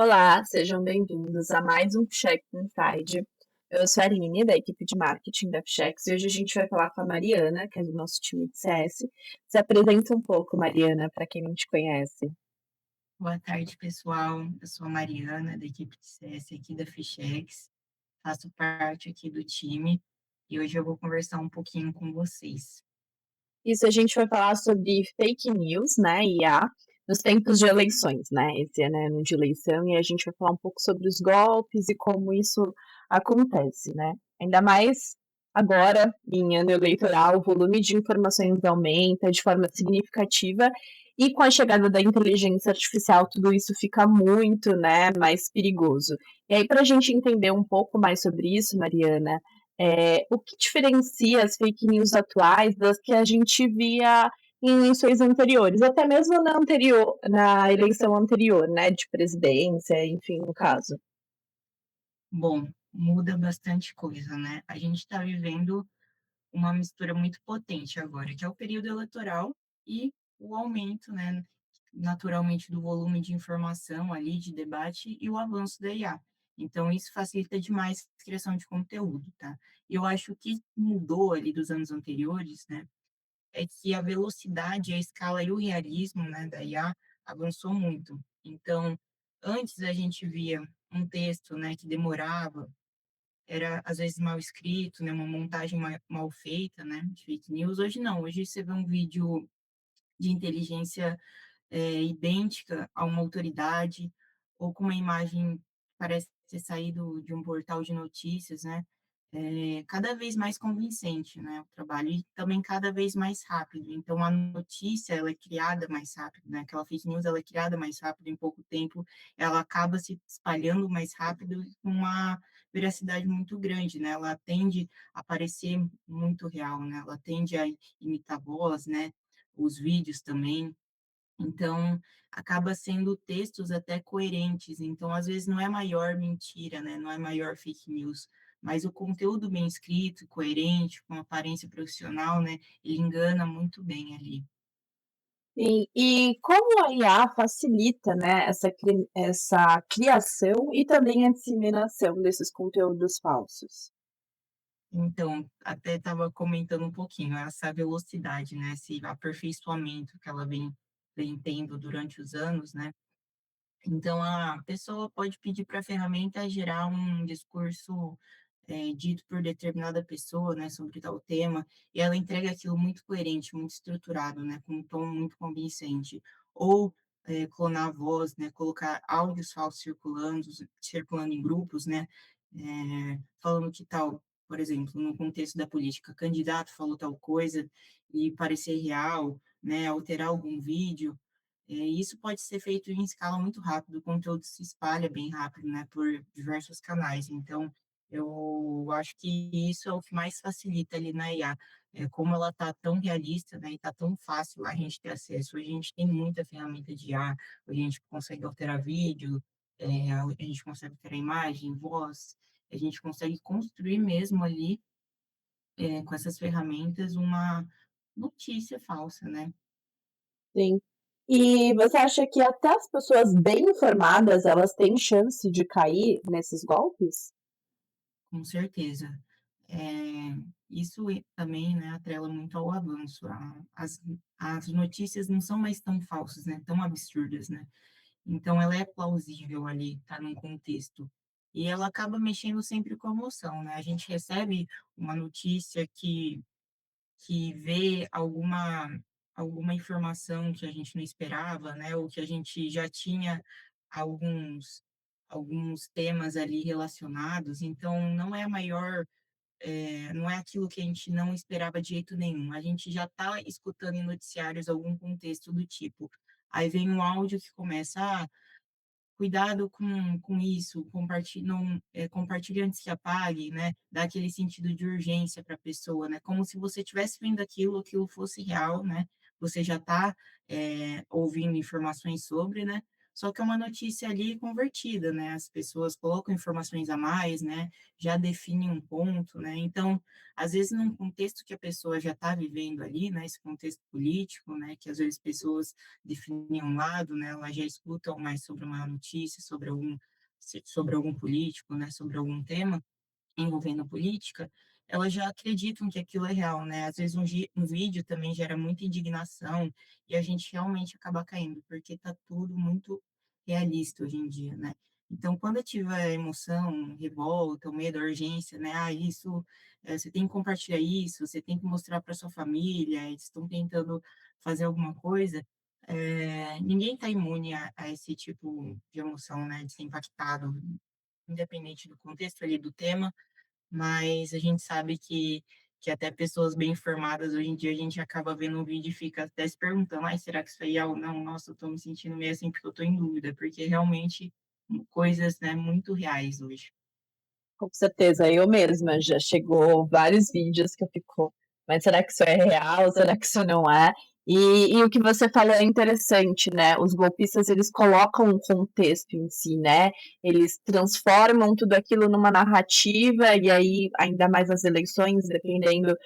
Olá, sejam bem-vindos a mais um Check Inside. Eu sou a Aline, da equipe de marketing da Pchex, e hoje a gente vai falar com a Mariana, que é do nosso time de CS. Se apresenta um pouco, Mariana, para quem não te conhece. Boa tarde, pessoal. Eu sou a Mariana, da equipe de CS aqui da Fichex. Faço parte aqui do time e hoje eu vou conversar um pouquinho com vocês. Isso, a gente vai falar sobre fake news, né, IA, nos tempos de eleições, né, esse ano é ano de eleição, e a gente vai falar um pouco sobre os golpes e como isso acontece, né. Ainda mais agora, em ano eleitoral, o volume de informações aumenta de forma significativa, e com a chegada da inteligência artificial, tudo isso fica muito, né, mais perigoso. E aí, para a gente entender um pouco mais sobre isso, Mariana, o que diferencia as fake news atuais das que a gente via em eleições anteriores, até mesmo na eleição anterior, né, de presidência, enfim, no caso. Bom, muda bastante coisa, né? A gente está vivendo uma mistura muito potente agora, que é o período eleitoral e o aumento, né, naturalmente, do volume de informação ali, de debate e o avanço da IA. Então, isso facilita demais a criação de conteúdo, tá? Eu acho que mudou ali dos anos anteriores, né, é que a velocidade, a escala e o realismo, né, da IA avançou muito. Então, antes a gente via um texto, né, que demorava, era às vezes mal escrito, né, uma montagem mal feita, né, de fake news. Hoje não, hoje você vê um vídeo de inteligência idêntica a uma autoridade, ou com uma imagem que parece ter saído de um portal de notícias, né, cada vez mais convincente, né, o trabalho, e também cada vez mais rápido. Então a notícia, ela é criada mais rápido, né, aquela fake news, ela é criada mais rápido, em pouco tempo, ela acaba se espalhando mais rápido e com uma veracidade muito grande, né, ela tende a parecer muito real, né, ela tende a imitar a voz, né, os vídeos também. Então, acaba sendo textos até coerentes. Então, às vezes, não é maior mentira, né? Não é maior fake news, mas o conteúdo bem escrito, coerente, com aparência profissional, né? Ele engana muito bem ali. E como a IA facilita, né, essa criação e também a disseminação desses conteúdos falsos? Então, até estava comentando um pouquinho, essa velocidade, né? Esse aperfeiçoamento que ela vem tendo durante os anos, né? Então, a pessoa pode pedir para a ferramenta gerar um discurso dito por determinada pessoa, né, sobre tal tema, e ela entrega aquilo muito coerente, muito estruturado, né, com um tom muito convincente. Ou clonar a voz, né, colocar áudios falsos circulando em grupos, né, falando que tal, por exemplo, no contexto da política, candidato falou tal coisa e parecer real, né, alterar algum vídeo, isso pode ser feito em escala muito rápida, o conteúdo se espalha bem rápido, né, por diversos canais. Então, eu acho que isso é o que mais facilita ali na IA, como ela está tão realista, né, e está tão fácil a gente ter acesso. Hoje a gente tem muita ferramenta de IA, hoje a gente consegue alterar vídeo, a gente consegue alterar imagem, voz, a gente consegue construir mesmo ali, com essas ferramentas, uma notícia falsa, né. Sim. E você acha que até as pessoas bem informadas, elas têm chance de cair nesses golpes? Com certeza. Isso também, né, atrela muito ao avanço. As notícias não são mais tão falsas, né, tão absurdas, né. Então ela é plausível ali, tá num contexto. E ela acaba mexendo sempre com a emoção, né. A gente recebe uma notícia que vê alguma informação que a gente não esperava, né, ou que a gente já tinha alguns alguns temas ali relacionados, então não é aquilo que a gente não esperava de jeito nenhum. A gente já está escutando em noticiários algum contexto do tipo. Aí vem um áudio que começa: "Ah, cuidado com isso, compartilhe antes que apague", né, dá aquele sentido de urgência para a pessoa, né, como se você tivesse vendo aquilo fosse real, né, você já está ouvindo informações sobre, né, só que é uma notícia ali convertida, né, as pessoas colocam informações a mais, né, já definem um ponto, né, então, às vezes num contexto que a pessoa já está vivendo ali, né, esse contexto político, né, que às vezes pessoas definem um lado, né, elas já escutam mais sobre uma notícia, sobre algum político, né, sobre algum tema, envolvendo política, elas já acreditam que aquilo é real, né. Às vezes um vídeo também gera muita indignação, e a gente realmente acaba caindo, porque tá tudo muito realista hoje em dia, né. Então quando tiver emoção, revolta, o medo, a urgência, né, isso, você tem que compartilhar isso, você tem que mostrar para sua família, eles estão tentando fazer alguma coisa, ninguém está imune a esse tipo de emoção, né, de ser impactado, independente do contexto ali do tema, mas a gente sabe que até pessoas bem informadas, hoje em dia, a gente acaba vendo um vídeo e fica até se perguntando: "Ai, será que isso aí é ou não? Nossa, eu tô me sentindo meio assim, porque eu tô em dúvida", porque realmente coisas, né, muito reais hoje. Com certeza, eu mesma já chegou vários vídeos que eu fico: "Mas será que isso é real? Será que isso não é?". E o que você falou é interessante, né, os golpistas eles colocam um contexto em si, né, eles transformam tudo aquilo numa narrativa e aí, ainda mais nas eleições, dependendo,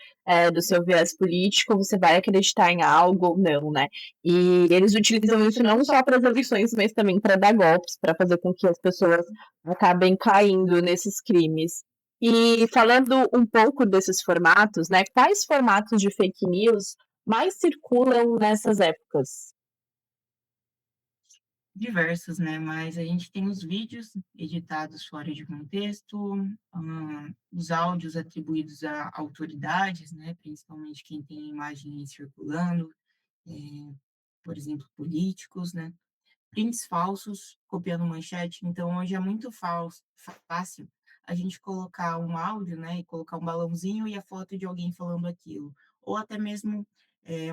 do seu viés político, você vai acreditar em algo ou não, né. E eles utilizam isso não só para as eleições, mas também para dar golpes, para fazer com que as pessoas acabem caindo nesses crimes. E falando um pouco desses formatos, né, quais formatos de fake news mais circulam nessas épocas? Diversos, né, mas a gente tem os vídeos editados fora de contexto, os áudios atribuídos a autoridades, né, principalmente quem tem imagem circulando, por exemplo, políticos, né. Prints falsos, copiando manchete, então hoje é muito fácil a gente colocar um áudio, né, e colocar um balãozinho e a foto de alguém falando aquilo, ou até mesmo,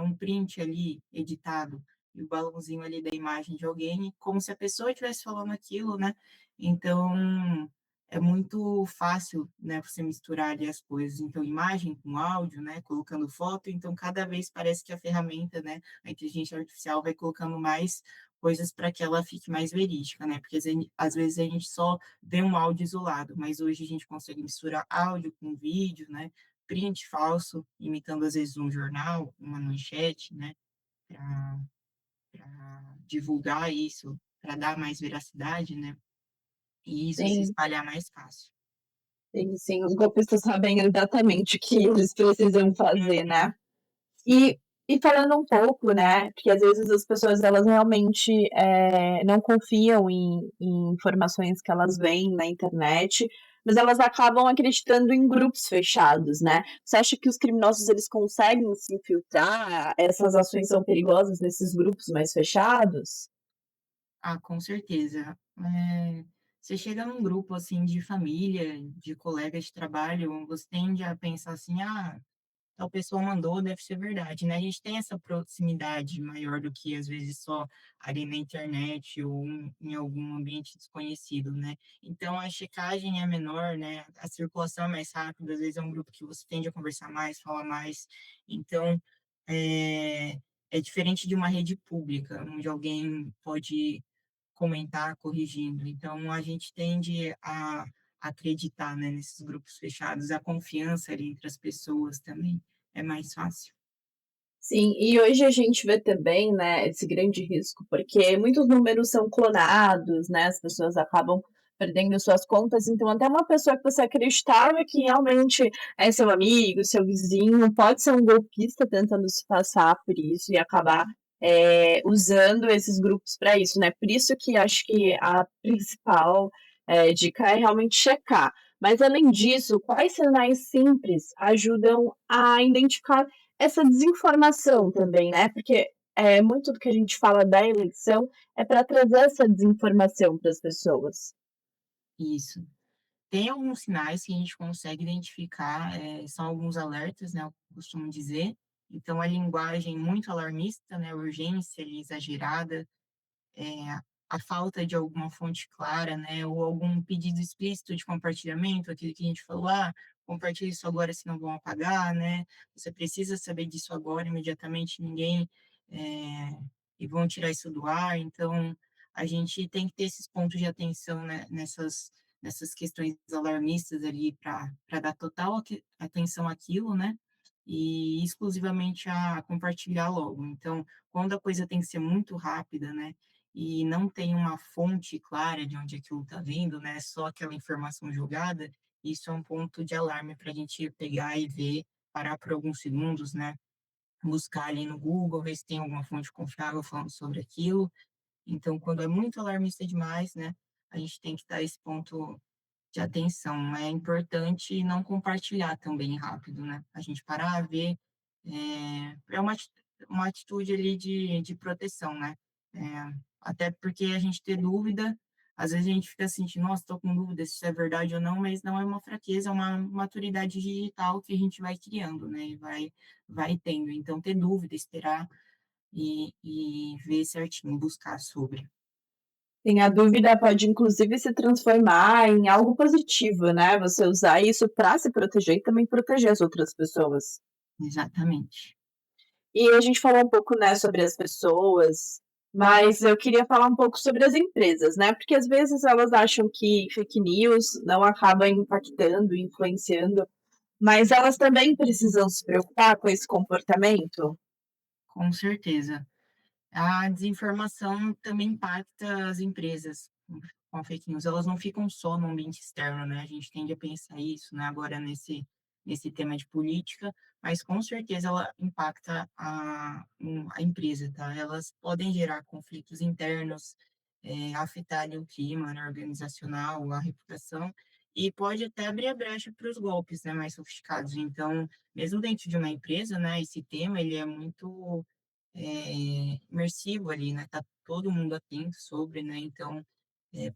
um print ali editado, e o balãozinho ali da imagem de alguém, como se a pessoa estivesse falando aquilo, né, então é muito fácil, né, você misturar ali as coisas, então imagem com áudio, né, colocando foto, então cada vez parece que a ferramenta, né, a inteligência artificial vai colocando mais coisas para que ela fique mais verídica, né, porque às vezes a gente só vê um áudio isolado, mas hoje a gente consegue misturar áudio com vídeo, né, print falso, imitando às vezes um jornal, uma manchete, né, para divulgar isso, para dar mais veracidade, né, e isso se Sim, espalhar mais fácil. sim, sim, os golpistas sabem exatamente o que eles precisam fazer, né. E e falando um pouco, né, porque às vezes as pessoas elas realmente, não confiam em informações que elas veem na internet, mas elas acabam acreditando em grupos fechados, né. Você acha que os criminosos eles conseguem se infiltrar? Essas ações são perigosas nesses grupos mais fechados? Ah, com certeza. Você chega num grupo, assim, de família, de colegas de trabalho, você tende a pensar assim: "Ah, tal pessoa mandou, deve ser verdade", né. A gente tem essa proximidade maior do que, às vezes, só ali na internet ou em algum ambiente desconhecido, né. Então a checagem é menor, né, a circulação é mais rápida, às vezes é um grupo que você tende a conversar mais, falar mais. Então, eh, é diferente de uma rede pública, onde alguém pode comentar corrigindo. Então a gente tende a acreditar, né, nesses grupos fechados, a confiança ali entre as pessoas também é mais fácil. Sim, e hoje a gente vê também, né, esse grande risco, porque muitos números são clonados, né, as pessoas acabam perdendo suas contas, então até uma pessoa que você acreditava que realmente é seu amigo, seu vizinho, pode ser um golpista tentando se passar por isso e acabar, usando esses grupos para isso, né. Por isso que acho que a principal, dica é realmente checar. Mas além disso, quais sinais simples ajudam a identificar essa desinformação também, né, porque, muito do que a gente fala da eleição é para trazer essa desinformação para as pessoas. Isso. Tem alguns sinais que a gente consegue identificar, são alguns alertas, né, eu costumo dizer. Então a linguagem muito alarmista, né, urgência ali exagerada, a falta de alguma fonte clara, né, ou algum pedido explícito de compartilhamento, aquilo que a gente falou: "Ah, compartilhe isso agora, senão vão apagar", né, "Você precisa saber disso agora, imediatamente, ninguém, e vão tirar isso do ar". Então, a gente tem que ter esses pontos de atenção, né, nessas questões alarmistas ali para dar total atenção àquilo, né, e exclusivamente a compartilhar logo. Então, quando a coisa tem que ser muito rápida, né, e não tem uma fonte clara de onde aquilo está vindo, né, só aquela informação jogada, isso é um ponto de alarme para a gente pegar e ver, parar por alguns segundos, né, buscar ali no Google, ver se tem alguma fonte confiável falando sobre aquilo. Então, quando é muito alarmista demais, né, a gente tem que dar esse ponto de atenção. É importante não compartilhar também rápido, né? A gente parar, ver, é uma atitude ali de proteção, né? Até porque a gente ter dúvida, às vezes a gente fica sentindo, nossa, estou com dúvida se isso é verdade ou não, mas não é uma fraqueza, é uma maturidade digital que a gente vai criando, né? E vai tendo. Então, ter dúvida, esperar e ver certinho, buscar sobre. Sim, a dúvida pode inclusive se transformar em algo positivo, né, você usar isso para se proteger e também proteger as outras pessoas. Exatamente. E a gente falou um pouco, né, sobre as pessoas, mas eu queria falar um pouco sobre as empresas, né, porque às vezes elas acham que fake news não acaba impactando, influenciando, mas elas também precisam se preocupar com esse comportamento? Com certeza. A desinformação também impacta as empresas com a fake news. Elas não ficam só no ambiente externo, né? A gente tende a pensar isso, né, agora nesse tema de política, mas com certeza ela impacta a empresa, tá? Elas podem gerar conflitos internos, afetar ali o clima, né, organizacional, a reputação, e pode até abrir a brecha para os golpes, né, mais sofisticados. Então, mesmo dentro de uma empresa, né, esse tema ele é muito imersivo ali, né, tá todo mundo atento sobre, né, então,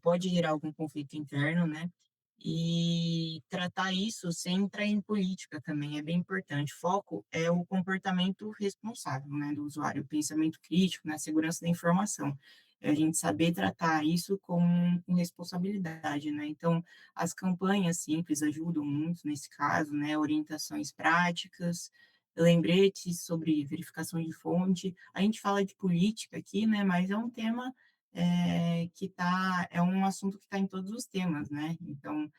pode gerar algum conflito interno, né, e tratar isso sem entrar em política também é bem importante. Foco é o comportamento responsável, né, do usuário, o pensamento crítico, né, a segurança da informação. É a gente saber tratar isso com responsabilidade, né. Então, as campanhas simples ajudam muito nesse caso, né, orientações práticas, lembretes sobre verificação de fonte. A gente fala de política aqui, né, mas é um tema, é um assunto que está em todos os temas, né. Então,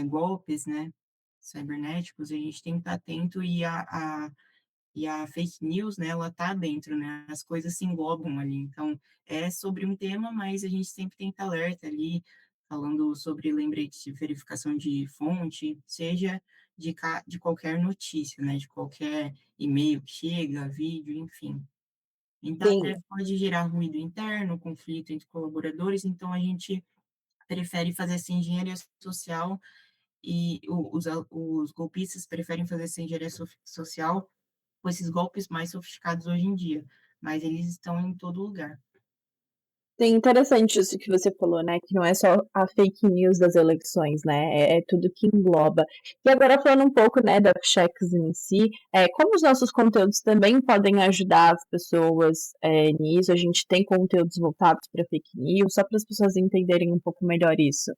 golpes, né, cibernéticos, a gente tem que estar atento e a fake news, né, ela tá dentro, né, as coisas se englobam ali. Então, é sobre um tema, mas a gente sempre tem que estar alerta ali, falando sobre lembrete de verificação de fonte, seja de qualquer notícia, né, de qualquer e-mail que chega, vídeo, enfim. Então, até Sim. pode gerar ruído interno, conflito entre colaboradores, então a gente prefere fazer essa engenharia social e os golpistas preferem fazer essa engenharia social com esses golpes mais sofisticados hoje em dia, mas eles estão em todo lugar. Sim, interessante isso que você falou, né, que não é só a fake news das eleições, né, é tudo que engloba. E agora falando um pouco, né, da checks em si, como os nossos conteúdos também podem ajudar as pessoas, nisso, a gente tem conteúdos voltados para fake news, só para as pessoas entenderem um pouco melhor isso.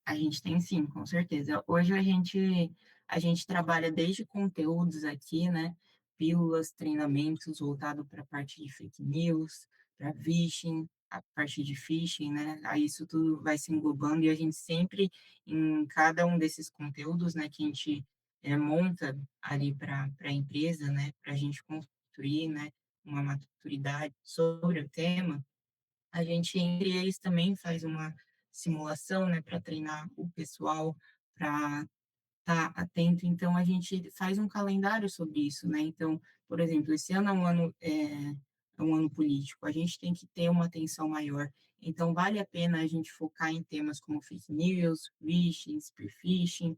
A gente tem sim, com certeza. Hoje a gente trabalha desde conteúdos aqui, né, pílulas, treinamentos voltado para a parte de fake news, para phishing, a parte de phishing, né, aí isso tudo vai se englobando e a gente sempre, em cada um desses conteúdos, né, que a gente, monta ali para a empresa, né, para a gente construir, né, uma maturidade sobre o tema, a gente, entre eles, também faz uma simulação, né, para treinar o pessoal para estar atento. Então, a gente faz um calendário sobre isso, né. Então, por exemplo, esse ano é um ano político, a gente tem que ter uma atenção maior. Então, vale a pena a gente focar em temas como fake news, phishing, spear phishing,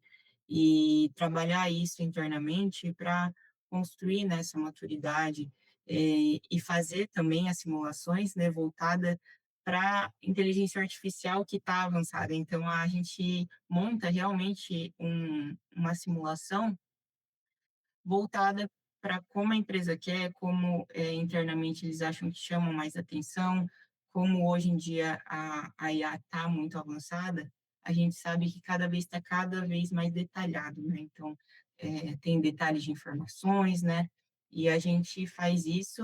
e trabalhar isso internamente para construir, né, essa maturidade, e fazer também as simulações, né, voltada para inteligência artificial que está avançada. Então, a gente monta realmente uma simulação voltada para como a empresa quer, como, internamente eles acham que chamam mais atenção, como hoje em dia a IA está muito avançada, a gente sabe que cada vez mais detalhado, né, então, tem detalhes de informações, né, e a gente faz isso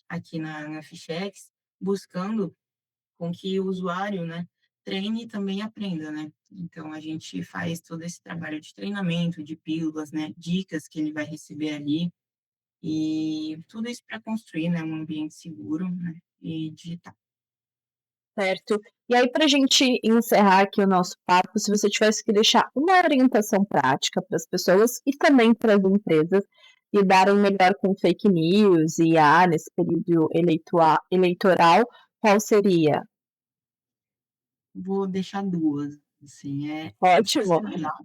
aqui na Fichex, buscando com que o usuário, né, treine e também aprenda, né. Então a gente faz todo esse trabalho de treinamento, de pílulas, né, dicas que ele vai receber ali, e tudo isso para construir, né, um ambiente seguro, né, e digital. Certo. E aí, para a gente encerrar aqui o nosso papo, se você tivesse que deixar uma orientação prática para as pessoas e também para as empresas lidarem melhor com fake news e IA nesse período eleitoral, qual seria? Vou deixar 2 assim, Ótimo. desacelerar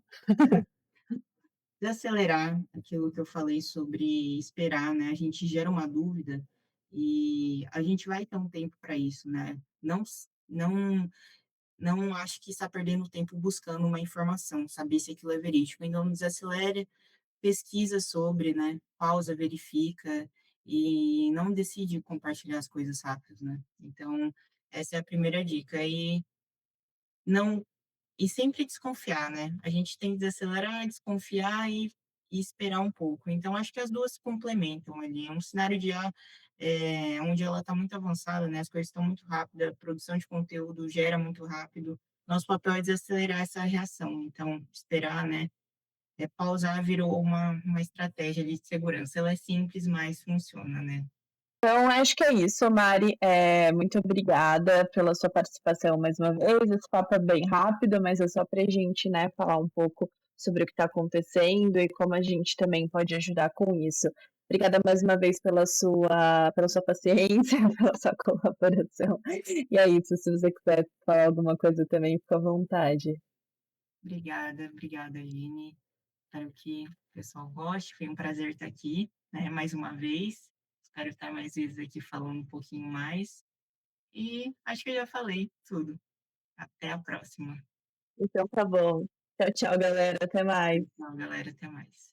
desacelerar aquilo que eu falei sobre esperar, né, a gente gera uma dúvida, e a gente vai ter um tempo para isso, né, não acho que está perdendo tempo buscando uma informação, saber se aquilo é verídico, então desacelere, pesquisa sobre, né, pausa, verifica, e não decide compartilhar as coisas rápido, né. Então, essa é a primeira dica. Não e sempre desconfiar, né, a gente tem que desacelerar, desconfiar e esperar um pouco. Então acho que as 2 se complementam ali, é um cenário de IA, onde ela está muito avançada, né, as coisas estão muito rápidas, a produção de conteúdo gera muito rápido, nosso papel é desacelerar essa reação, então esperar, né, pausar virou uma estratégia ali de segurança, ela é simples, mas funciona, né. Então, acho que é isso, Mari. Muito obrigada pela sua participação mais uma vez. Esse papo é bem rápido, mas é só para a gente, né, falar um pouco sobre o que está acontecendo e como a gente também pode ajudar com isso. Obrigada mais uma vez pela sua paciência, pela sua colaboração. E é isso, se você quiser falar alguma coisa também, fica à vontade. Obrigada, obrigada, Aline. Espero que o pessoal goste. Foi um prazer estar aqui, né, mais uma vez. Espero estar mais vezes aqui falando um pouquinho mais. E acho que eu já falei tudo. Até a próxima. Então tá bom. Tchau, tchau, galera. Até mais. Tchau, galera. Até mais.